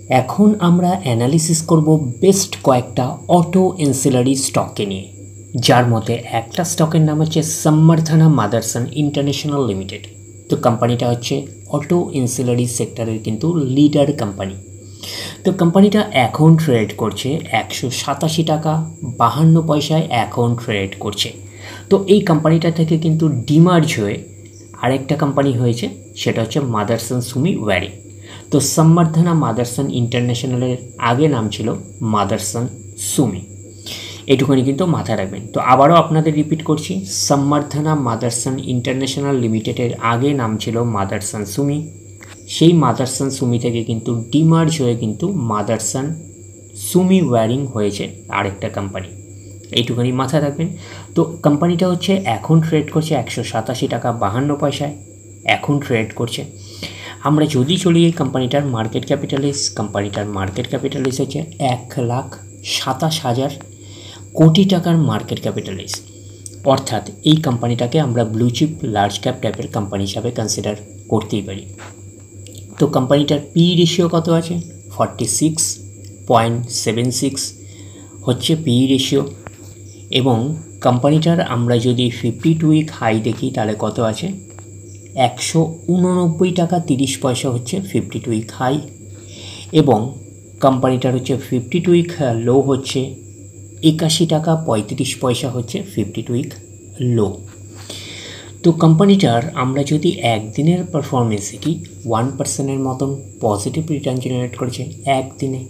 এখন আমরা অ্যানালিসিস করব বেস্ট কয়েকটা অটো এনসিলারি স্টককে নিয়ে, যার মধ্যে একটা স্টকের নাম হচ্ছে সম্বর্ধনা মাদারসন ইন্টারন্যাশনাল লিমিটেড। তো কোম্পানিটা হচ্ছে অটো এনসিলারি সেক্টরের কিন্তু লিডার কোম্পানি। তো কোম্পানিটা এখন ট্রেড করছে 187 টাকা 52 পয়সায় এখন ট্রেড করছে। তো এই কোম্পানিটা থেকে কিন্তু ডিমার্জ হয়ে আরেকটা কোম্পানি হয়েছে, সেটা হচ্ছে মাদারসন সুমি ওয়্যারিং। তো সম্বর্ধনা মাদারসন ইন্টারন্যাশনালের আগে নাম ছিল মাদারসন সুমি, এটুকুনি কিন্তু মাথায় রাখবেন। তো আবারও আপনাদের রিপিট করছি, সম্বর্ধনা মাদারসন ইন্টারন্যাশনাল লিমিটেডের আগে নাম ছিল মাদারসন সুমি। সেই মাদারসন সুমি থেকে কিন্তু ডিমার্জ হয়ে কিন্তু মাদারসন সুমি ওয়্যারিং হয়েছে আরেকটা কোম্পানি, এইটুখানি মাথায় রাখবেন। তো কোম্পানিটা হচ্ছে এখন ট্রেড করছে 187 টাকা 52 পয়সায় এখন ট্রেড করছে। আমরা যদি চলি এই কোম্পানিটার মার্কেট ক্যাপিটালাইজ হচ্ছে 1,27,000 কোটি টাকার মার্কেট ক্যাপিটালাইজ। অর্থাৎ এই কোম্পানিটাকে আমরা ব্লু চিপ লার্জ ক্যাপ টাইপের কোম্পানি হিসাবে কনসিডার করতেই পারি। তো কোম্পানিটার পি রেশিও কত আছে? 46.76 হচ্ছে পি রেশিও। এবং কোম্পানিটার আমরা যদি 52 উইক হাই দেখি তাহলে কত আছে? 189 টাকা 30 পয়সা হচ্ছে 52 উইক হাই। এবং কোম্পানিটার হচ্ছে 52 উইক লো হচ্ছে 81 টাকা 35 পয়সা হচ্ছে 52 উইক লো। তো কোম্পানিটার আমরা যদি একদিনের পারফরমেন্স দেখি 1%-এর মতন পজিটিভ রিটার্ন জেনারেট করেছে একদিনে।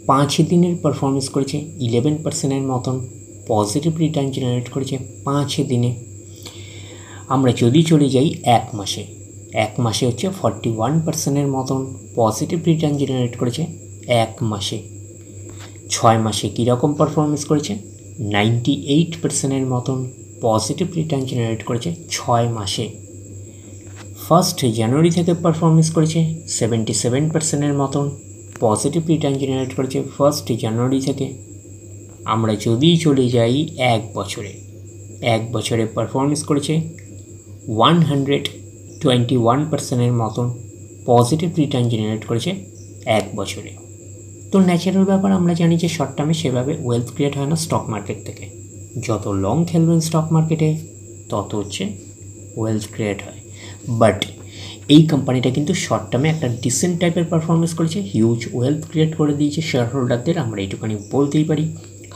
5 দিনের পারফরমেন্স করেছে 11%-এর মতন পজিটিভ রিটার্ন জেনারেট করেছে 5 দিনে। আমরা যদি চলে যাই এক মাসে হচ্ছে 41%-এর মতন পজিটিভ রিটার্ন জেনারেট করেছে এক মাসে। 6 মাসে কীরকম পারফরমেন্স করেছে? 98%-এর মতন পজিটিভ রিটার্ন জেনারেট করেছে 6 মাসে। 1 জানুয়ারি থেকে পারফরমেন্স করেছে 77%-এর মতন পজিটিভ রিটার্ন জেনারেট করেছে 1 জানুয়ারি থেকে। আমরা যদি চলে যাই এক বছরে পারফরমেন্স করেছে 121%-এর মতন পজিটিভ রিটার্ন জেনারেট করেছে এক বছরে। তো ন্যাচারাল ব্যাপার, আমরা জানি যে শর্ট টার্মে সেভাবে ওয়েলথ ক্রিয়েট হয় না স্টক মার্কেট থেকে। যত লং খেলবেন স্টক মার্কেটে তত হচ্ছে ওয়েলথ ক্রিয়েট হয়। বাট এই কোম্পানিটা কিন্তু শর্ট টার্মে একটা ডিসেন্ট টাইপের পারফরমেন্স করেছে, হিউজ ওয়েলথ ক্রিয়েট করে দিয়েছে শেয়ার হোল্ডারদের, আমরা এইটুখানি বলতেই পারি।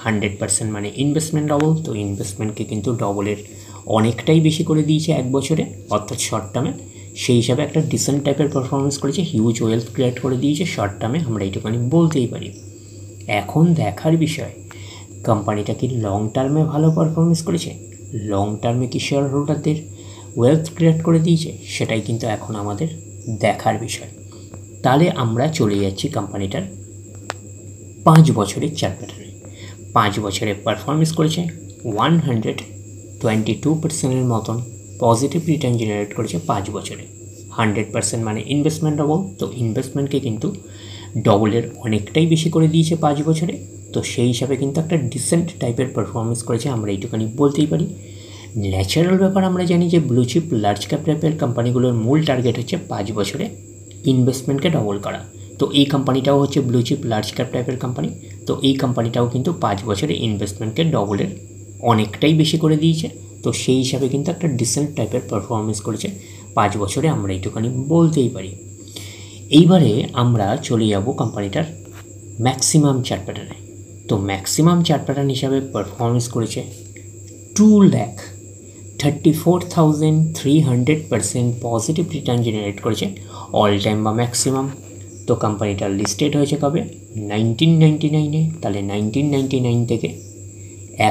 100% মানে ইনভেস্টমেন্ট ডবল। তো ইনভেস্টমেন্টকে কিন্তু ডবলের অনেকটাই বেশি করে দিয়েছে এক বছরে, অর্থাৎ শর্ট টার্মে। সেই হিসাবে একটা ডিসেন্ট টাইপের পারফরমেন্স করেছে, হিউজ ওয়েলথ ক্রিয়েট করে দিয়েছে শর্ট টার্মে, আমরা এইটুখানি বলতেই পারি। এখন দেখার বিষয়, কোম্পানিটা কি লং টার্মে ভালো পারফরমেন্স করেছে? লং টার্মে কি শেয়ার হোল্ডারদের ওয়েলথ ক্রিয়েট করে দিয়েছে? সেটাই কিন্তু এখন আমাদের দেখার বিষয়। তাহলে আমরা চলে যাচ্ছি কোম্পানিটার 5 বছরের চার্ট প্যাটার্নে। 5 বছরে পারফরমেন্স করেছে 122%-এর মতন পজিটিভ রিটার্ন জেনারেট করেছে 5 বছরে। 100% মানে ইনভেস্টমেন্ট ডবল। তো ইনভেস্টমেন্টকে কিন্তু ডবলের অনেকটাই বেশি করে দিয়েছে 5 বছরে। তো সেই হিসাবে কিন্তু একটা ডিসেন্ট টাইপের পারফরমেন্স করেছে, আমরা এইটুখানি বলতেই পারি। ন্যাচারাল ব্যাপার, আমরা জানি যে ব্লু চিপ লার্জ ক্যাপ টাইপের কোম্পানিগুলোর মূল টার্গেট হচ্ছে 5 বছরে ইনভেস্টমেন্টকে ডবল করা। তো এই কোম্পানিটাও হচ্ছে ব্লু চিপ লার্জ ক্যাপ টাইপের কোম্পানি। তো এই কোম্পানিটাও কিন্তু 5 বছরে ইনভেস্টমেন্টকে ডবলের অনেকটাই বেশি করে দিয়েছে। তো সেই হিসাবে কিন্তু একটা ডিসেন্ট টাইপের পারফরমেন্স করেছে 5 বছরে, আমরা এইটুখানি বলতেই পারি। এইবারে আমরা চলে যাব কোম্পানিটার ম্যাক্সিমাম চার্ট প্যাটার্নে। তো ম্যাক্সিমাম চার্ট প্যাটার্ন হিসাবে পারফরমেন্স করেছে 2,34,300% পজিটিভ রিটার্ন জেনারেট করেছে অল টাইম বা ম্যাক্সিমাম। তো কোম্পানিটা লিস্টেড হয়েছে কবে? 1999-এ। তাহলে 1999 থেকে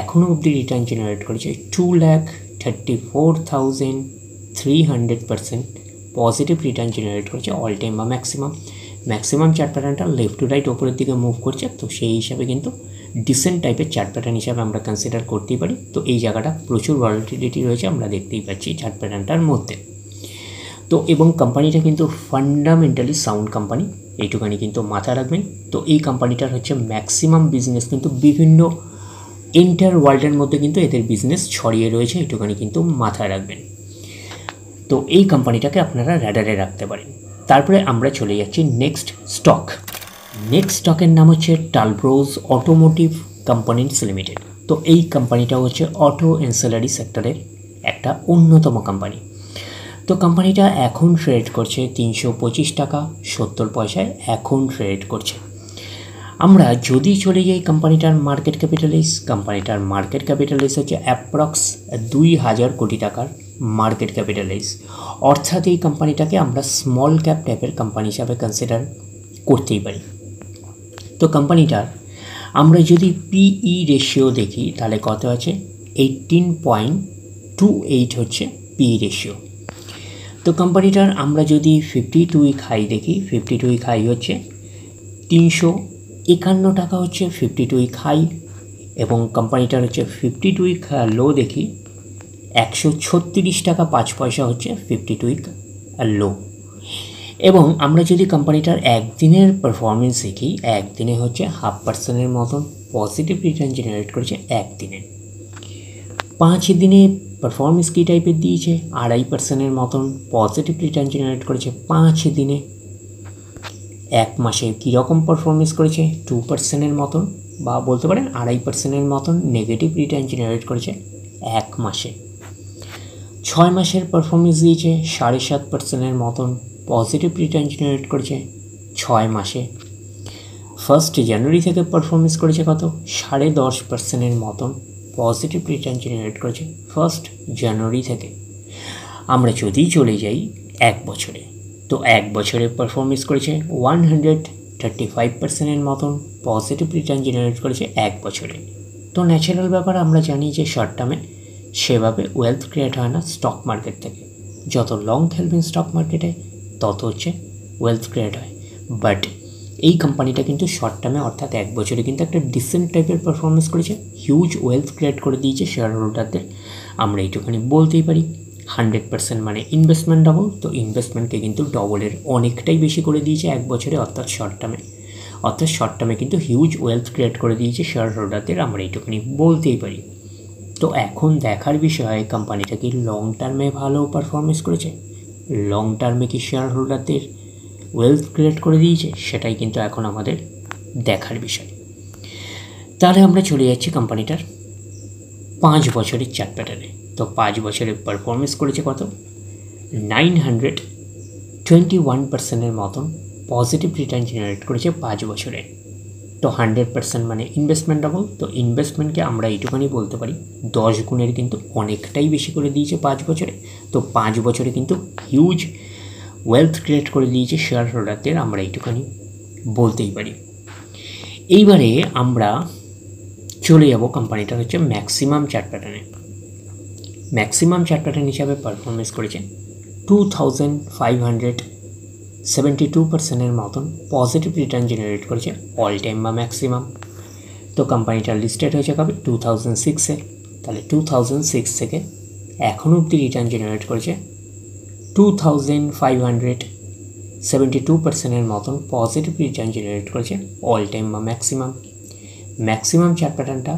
এখনও অবধি রিটার্ন জেনারেট করেছে 2,34,300% পজিটিভ রিটার্ন জেনারেট করেছে অল টাইম বা ম্যাক্সিমাম। ম্যাক্সিমাম চার্ট প্যাটার্নটা লেফট টু রাইট ওপরের দিকে মুভ করছে। তো সেই হিসাবে কিন্তু ডিসেন্ট টাইপের চার্ট প্যাটার্ন হিসাবে আমরা কনসিডার করতেই পারি। তো এই জায়গাটা প্রচুর ভলাটিলিটি রয়েছে, আমরা দেখতেই পাচ্ছি চার্ট প্যাটার্নটার মধ্যে। তো এবং কোম্পানিটা কিন্তু ফান্ডামেন্টালি সাউন্ড কোম্পানি, এইটুখানি কিন্তু মাথায় রাখবেন। তো এই কোম্পানিটার হচ্ছে ম্যাক্সিমাম বিজনেস কিন্তু বিভিন্ন এন্টার ওয়ার্ল্ডের মধ্যে কিন্তু এদের বিজনেস ছড়িয়ে রয়েছে, এইটুখানি কিন্তু মাথায় রাখবেন। তো এই কোম্পানিটাকে আপনারা র্যাডারে রাখতে পারেন। তারপরে আমরা চলে যাচ্ছি নেক্সট স্টক। নেক্সট স্টকের নাম হচ্ছে টালব্রোজ অটোমোটিভ কোম্পানিজ লিমিটেড। তো এই কোম্পানিটা হচ্ছে অটো এনসিলারি সেক্টরের একটা অন্যতম কোম্পানি। তো কোম্পানিটা এখন ট্রেড করছে 325 টাকা 70 পয়সায় এখন ট্রেড করছে। আমরা যদি চলে যাই কোম্পানিটার মার্কেট ক্যাপিটালাইজ হচ্ছে অ্যাপ্রক্স 2000 কোটি টাকার মার্কেট ক্যাপিটালাইজ। অর্থাৎ এই কোম্পানিটাকে আমরা স্মল ক্যাপ টাইপের কোম্পানি হিসাবে কনসিডার করতেই পারি। তো কোম্পানিটার আমরা যদি পিই রেশিও দেখি তাহলে কত আছে, 18.28 হচ্ছে পিই রেশিও। তো কোম্পানিটার আমরা যদি 52 উইক হাই দেখি, 52 উইক হাই হচ্ছে 351 টাকা হচ্ছে 52 উইক হাই, এবং কোম্পানিটার হচ্ছে 52 উইক লো দেখি 136 টাকা 5 পয়সা হচ্ছে 52 উইক লো। এবং আমরা যদি কোম্পানিটার একদিনের পারফরমেন্স দেখি, একদিনে হচ্ছে 0.5% মতন পজিটিভ রিটার্ন জেনারেট করেছে একদিনে। 5 দিনে পারফরমেন্স কী টাইপের দিয়েছে, 2.5% মতন পজিটিভ রিটার্ন জেনারেট করেছে 5 দিনে। 1 মাসে কীরকম পারফরমেন্স করেছে, 2% মতন, বা বলতে পারেন 2.5% মতন নেগেটিভ রিটার্ন জেনারেট করেছে 1 মাসে। 6 মাসের পারফরমেন্স দিয়েছে 7.5% মতন পজিটিভ রিটার্ন জেনারেট করেছে 6 মাসে। 1 জানুয়ারি থেকে পারফরমেন্স করেছে কত, 10.5% মতন পজিটিভ রিটার্ন জেনারেট করেছে 1 জানুয়ারি থেকে। আমরা যদি চলে যাই 1 বছরে, তো 1 বছরে পারফরমেন্স করেছে 135% মতন পজিটিভ রিটার্ন জেনারেট করেছে 1 বছরে। তো ন্যাচারাল ব্যাপার, আমরা জানি যে শর্ট টার্মে সেভাবে ওয়েলথ ক্রিয়েট হয় না স্টক মার্কেট থেকে। যত লং খেলবেন স্টক মার্কেটে তত হচ্ছে ওয়েলথ ক্রিয়েট হয়। বাট এই কোম্পানিটা কিন্তু শর্ট টার্মে অর্থাৎ 1 বছরে কিন্তু একটা ডিসেন্ট টাইপের পারফরমেন্স করেছে, হিউজ ওয়েলথ ক্রিয়েট করে দিয়েছে শেয়ার হোল্ডারদের। আমরা এইটুখানি বলতেই পারি 100% মানে ইনভেস্টমেন্ট ডবল। তো ইনভেস্টমেন্টকে কিন্তু ডবলের অনেকটাই বেশি করে দিয়েছে 1 বছরে, অর্থাৎ শর্ট টার্মে কিন্তু হিউজ ওয়েলথ ক্রিয়েট করে দিয়েছে শেয়ার হোল্ডারদের, আমরা এইটুখানি বলতেই পারি। তো এখন দেখার বিষয় কোম্পানিটা কি লং টার্মে ভালো পারফরমেন্স করেছে, লং টার্মে কি শেয়ার হোল্ডারদের ওয়েলথ ক্রিয়েট করে দিয়েছে, সেটাই কিন্তু এখন আমাদের দেখার বিষয়। তাহলে আমরা চলে যাচ্ছি কোম্পানিটার 5 বছরের চার্ট প্যাটার্নে। তো 5 বছরে পারফরমেন্স করেছে কত, 921%-এর মতন পজিটিভ রিটার্ন জেনারেট করেছে 5 বছরে। তো 100% মানে ইনভেস্টমেন্ট ডবল। তো ইনভেস্টমেন্টকে আমরা এইটুখানি বলতে পারি 10 গুণের কিন্তু অনেকটাই বেশি করে দিয়েছে 5 বছরে। তো 5 বছরে কিন্তু হিউজ ওয়েলথ ক্রিয়েট করে দিয়েছে শেয়ার হোল্ডারদের, আমরা এইটুখানি বলতেই পারি। এইবারে আমরা চলে যাব কোম্পানিটার হচ্ছে ম্যাক্সিমাম চার্ট প্যাটার্নে। ম্যাক্সিমাম চার্ট প্যাটার্ন হিসাবে পারফরমেন্স করেছে 2572%-এর মতন পজিটিভ রিটার্ন জেনারেট করেছে অল টাইম বা ম্যাক্সিমাম। তো কোম্পানিটা লিস্টেড হয়েছে কবে, 2006-এ। তাহলে 2006 থেকে এখন অবধি রিটার্ন জেনারেট করেছে 2572%-এর মতন পজিটিভ রিটার্ন জেনারেট করেছে অল টাইম বা ম্যাক্সিমাম। ম্যাক্সিমাম চার্ট প্যাটার্নটা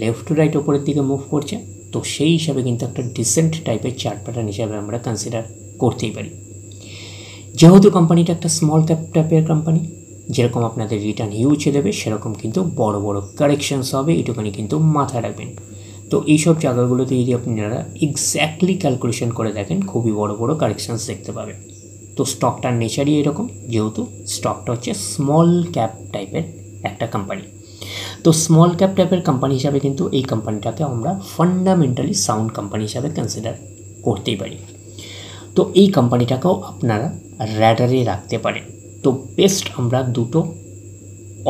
লেফট টু রাইট ওপরের দিকে মুভ করছে, তো সেই হিসাবে কিন্তু একটা ডিসেন্ট টাইপের চার্ট প্যাটার্ন হিসাবে আমরা কনসিডার করতেই পারি। যেহেতু কোম্পানিটা একটা স্মল ক্যাপ টাইপের কোম্পানি, যেরকম আপনাদের রিটার্ন হিউজ দেবে সেরকম কিন্তু বড় বড় কারেকশানস হবে, এটুখানি কিন্তু মাথায় রাখবেন। তো এইসব জায়গাগুলোতে যদি আপনারা এক্স্যাক্টলি ক্যালকুলেশন করে দেখেন খুবই বড় বড় কারেকশানস দেখতে পাবেন। তো স্টকটার নেচারই এরকম, যেহেতু স্টকটা হচ্ছে স্মল ক্যাপ টাইপের একটা কোম্পানি। তো স্মল ক্যাপ টাইপের কোম্পানি হিসাবে কিন্তু এই কোম্পানিটাকে আমরা ফান্ডামেন্টালি সাউন্ড কোম্পানি হিসাবে কনসিডার করতেই পারি। তো এই কোম্পানিটাকেও আপনারা র্যাডারে রাখতে পারেন। তো বেস্ট আমরা দুটো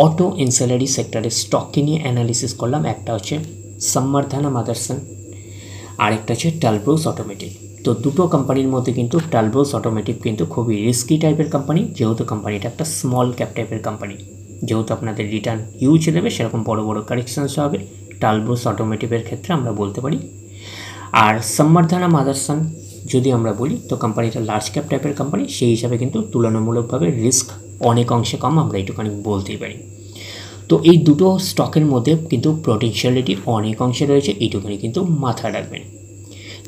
অটো এনসিলারি সেক্টরের স্টককে নিয়ে অ্যানালিসিস করলাম, একটা হচ্ছে সম্বর্ধনা মাদারসন, আরেকটা হচ্ছে টালব্রোজ অটোমেটিভ। তো দুটো কোম্পানির মধ্যে কিন্তু টালব্রোজ অটোমেটিভ কিন্তু খুবই রিস্কি টাইপের কোম্পানি, যেহেতু কোম্পানিটা একটা স্মল ক্যাপ টাইপের কোম্পানি। যেহেতু আপনাদের রিটার্ন হিউজ দেবে সেরকম বড় বড় কারেকশানস হবে টালব্রোজ অটোমেটিভের ক্ষেত্রে আমরা বলতে পারি। আর সম্বর্ধনা মাদারসন যদি আমরা বলি তো কোম্পানিটা লার্জ ক্যাপ টাইপের কোম্পানি, সেই হিসাবে কিন্তু তুলনামূলকভাবে রিস্ক অনেক অংশে কম, আমরা এইটুখানি বলতেই পারি। তো এই দুটো স্টকের মধ্যে কিন্তু পটেনশিয়ালিটি অনেক অংশে রয়েছে, এইটুখানি কিন্তু মাথায় রাখবেন।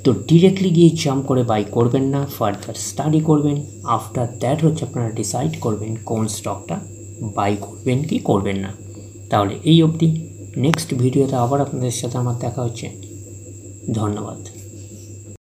তো ডিরেক্টলি গিয়ে জাম্প করে বাই করবেন না, ফার্দার স্টাডি করবেন। আফটার দ্যাট হচ্ছে আপনারা ডিসাইড করবেন কোন স্টকটা বাই করবেন কি করবেন না। তাহলে এই অবধি, নেক্সট ভিডিওতে আবার আপনাদের সাথে আমার দেখা হচ্ছে। ধন্যবাদ।